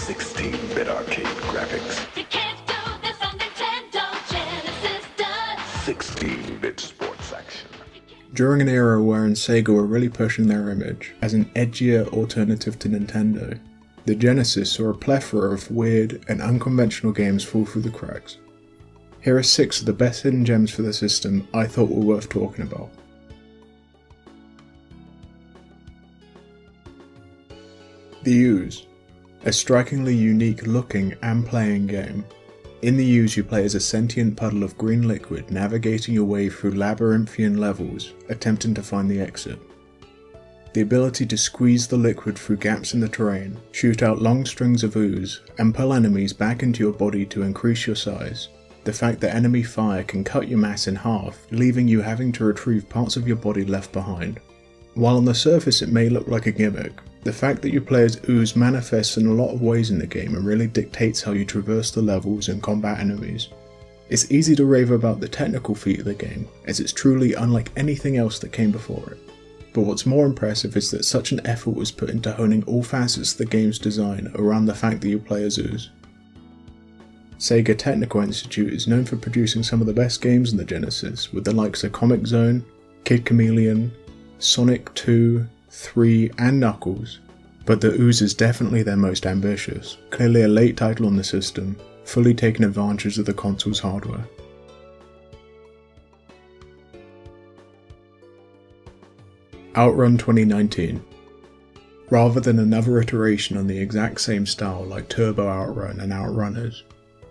16-bit arcade graphics. You can't do this on Nintendo, Genesis does. 16-bit sports action. During an era wherein Sega were really pushing their image as an edgier alternative to Nintendo, the Genesis saw a plethora of weird and unconventional games fall through the cracks. Here are 6 of the best hidden gems for the system I thought were worth talking about. The Ooze, a strikingly unique looking and playing game. In the Ooze you play as a sentient puddle of green liquid navigating your way through labyrinthian levels, attempting to find the exit. The ability to squeeze the liquid through gaps in the terrain, shoot out long strings of ooze, and pull enemies back into your body to increase your size. The fact that enemy fire can cut your mass in half, leaving you having to retrieve parts of your body left behind. While on the surface it may look like a gimmick, the fact that you play as Ooze manifests in a lot of ways in the game and really dictates how you traverse the levels and combat enemies. It's easy to rave about the technical feat of the game, as it's truly unlike anything else that came before it. But what's more impressive is that such an effort was put into honing all facets of the game's design around the fact that you play as Ooze. Sega Technical Institute is known for producing some of the best games in the Genesis, with the likes of Comic Zone, Kid Chameleon, Sonic 2, 3 and Knuckles, but the Ooze is definitely their most ambitious, clearly a late title on the system, fully taking advantage of the console's hardware. Outrun 2019. Rather than another iteration on the exact same style like Turbo Outrun and Outrunners,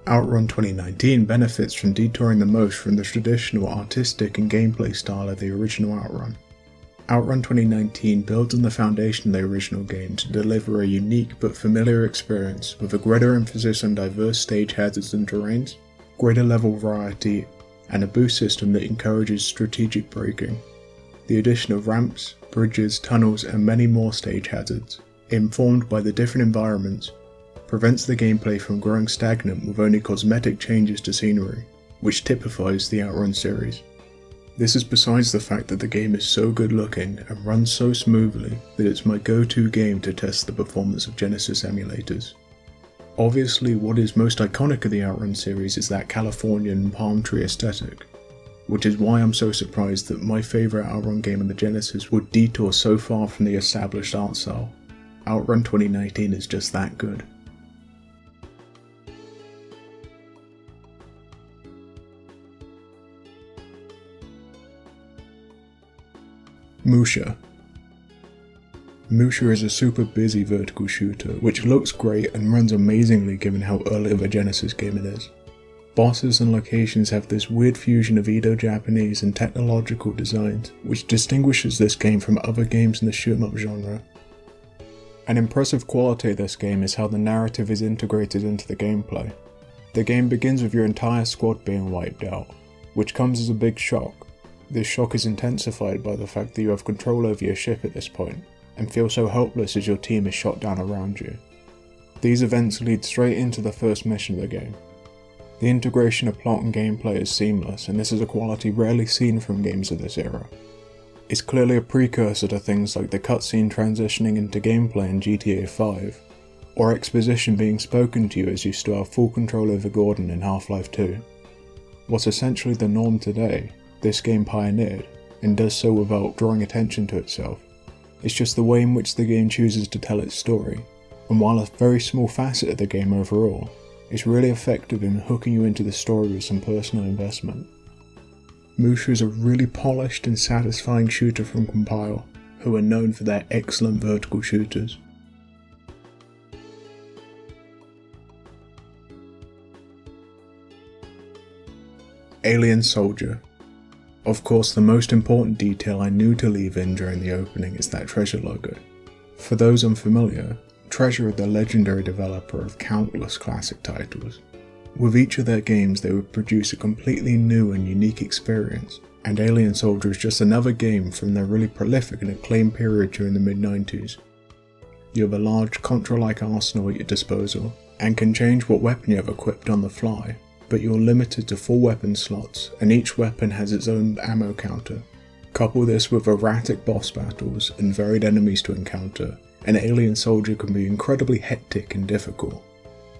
Outrun 2019 benefits from detouring the most from the traditional artistic and gameplay style of the original Outrun. Outrun 2019 builds on the foundation of the original game to deliver a unique but familiar experience with a greater emphasis on diverse stage hazards and terrains, greater level variety, and a boost system that encourages strategic braking. The addition of ramps, bridges, tunnels, and many more stage hazards, informed by the different environments, prevents the gameplay from growing stagnant with only cosmetic changes to scenery, which typifies the Outrun series. This is besides the fact that the game is so good looking and runs so smoothly that it's my go-to game to test the performance of Genesis emulators. Obviously what is most iconic of the Outrun series is that Californian palm tree aesthetic, which is why I'm so surprised that my favourite Outrun game in the Genesis would detour so far from the established art style. Outrun 2019 is just that good. M.U.S.H.A. M.U.S.H.A is a super busy vertical shooter which looks great and runs amazingly given how early of a Genesis game it is. Bosses and locations have this weird fusion of Edo-Japanese and technological designs which distinguishes this game from other games in the shoot-'em-up genre. An impressive quality of this game is how the narrative is integrated into the gameplay. The game begins with your entire squad being wiped out, which comes as a big shock. This shock is intensified by the fact that you have control over your ship at this point, and feel so helpless as your team is shot down around you. These events lead straight into the first mission of the game. The integration of plot and gameplay is seamless, and this is a quality rarely seen from games of this era. It's clearly a precursor to things like the cutscene transitioning into gameplay in GTA 5, or exposition being spoken to you as you still have full control over Gordon in Half-Life 2. What's essentially the norm today, this game pioneered, and does so without drawing attention to itself. It's just the way in which the game chooses to tell its story, and while a very small facet of the game overall, it's really effective in hooking you into the story with some personal investment. M.U.S.H.A is a really polished and satisfying shooter from Compile, who are known for their excellent vertical shooters. Alien Soldier. Of course, the most important detail I knew to leave in during the opening is that Treasure logo. For those unfamiliar, Treasure are the legendary developer of countless classic titles. With each of their games they would produce a completely new and unique experience, and Alien Soldier is just another game from their really prolific and acclaimed period during the mid-90s. You have a large Contra-like arsenal at your disposal, and can change what weapon you have equipped on the fly, but you're limited to 4 weapon slots, and each weapon has its own ammo counter. Couple this with erratic boss battles and varied enemies to encounter, and Alien Soldier can be incredibly hectic and difficult,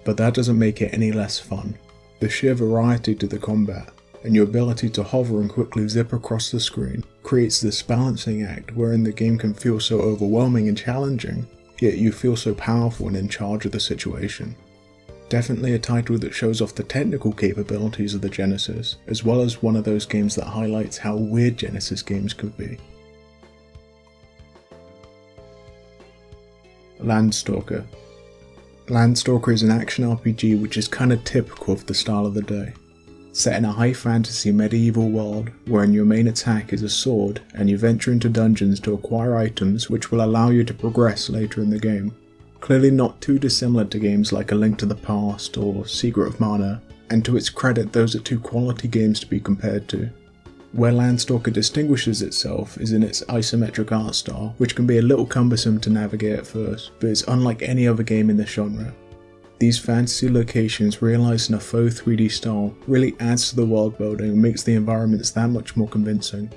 but that doesn't make it any less fun. The sheer variety to the combat, and your ability to hover and quickly zip across the screen, creates this balancing act wherein the game can feel so overwhelming and challenging, yet you feel so powerful and in charge of the situation. Definitely a title that shows off the technical capabilities of the Genesis, as well as one of those games that highlights how weird Genesis games could be. Landstalker. Landstalker is an action RPG which is kinda typical of the style of the day. Set in a high fantasy medieval world, wherein your main attack is a sword and you venture into dungeons to acquire items which will allow you to progress later in the game. Clearly not too dissimilar to games like A Link to the Past or Secret of Mana, and to its credit those are two quality games to be compared to. Where Landstalker distinguishes itself is in its isometric art style, which can be a little cumbersome to navigate at first, but it's unlike any other game in the genre. These fantasy locations realised in a faux 3D style really adds to the world building and makes the environments that much more convincing.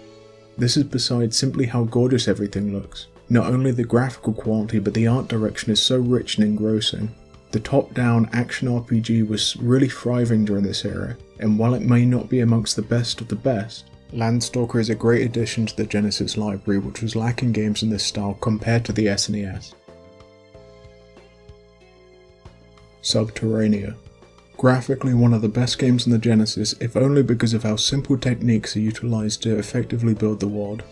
This is besides simply how gorgeous everything looks. Not only the graphical quality, but the art direction is so rich and engrossing. The top-down action RPG was really thriving during this era, and while it may not be amongst the best of the best, Landstalker is a great addition to the Genesis library, which was lacking games in this style compared to the SNES. Subterranea. Graphically one of the best games in the Genesis, if only because of how simple techniques are utilised to effectively build the world.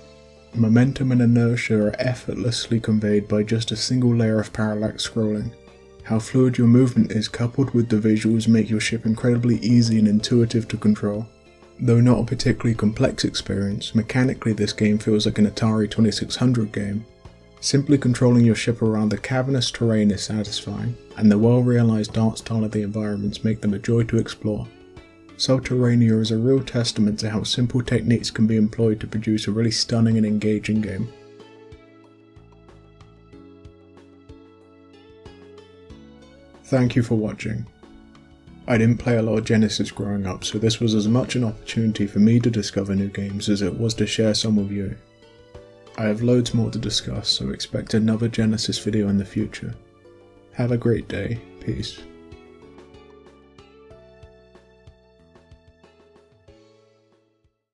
Momentum and inertia are effortlessly conveyed by just a single layer of parallax scrolling. How fluid your movement is coupled with the visuals make your ship incredibly easy and intuitive to control. Though not a particularly complex experience, mechanically this game feels like an Atari 2600 game. Simply controlling your ship around the cavernous terrain is satisfying, and the well-realised art style of the environments make them a joy to explore. Subterranea is a real testament to how simple techniques can be employed to produce a really stunning and engaging game. Thank you for watching. I didn't play a lot of Genesis growing up, so this was as much an opportunity for me to discover new games as it was to share some with you. I have loads more to discuss, so expect another Genesis video in the future. Have a great day. Peace.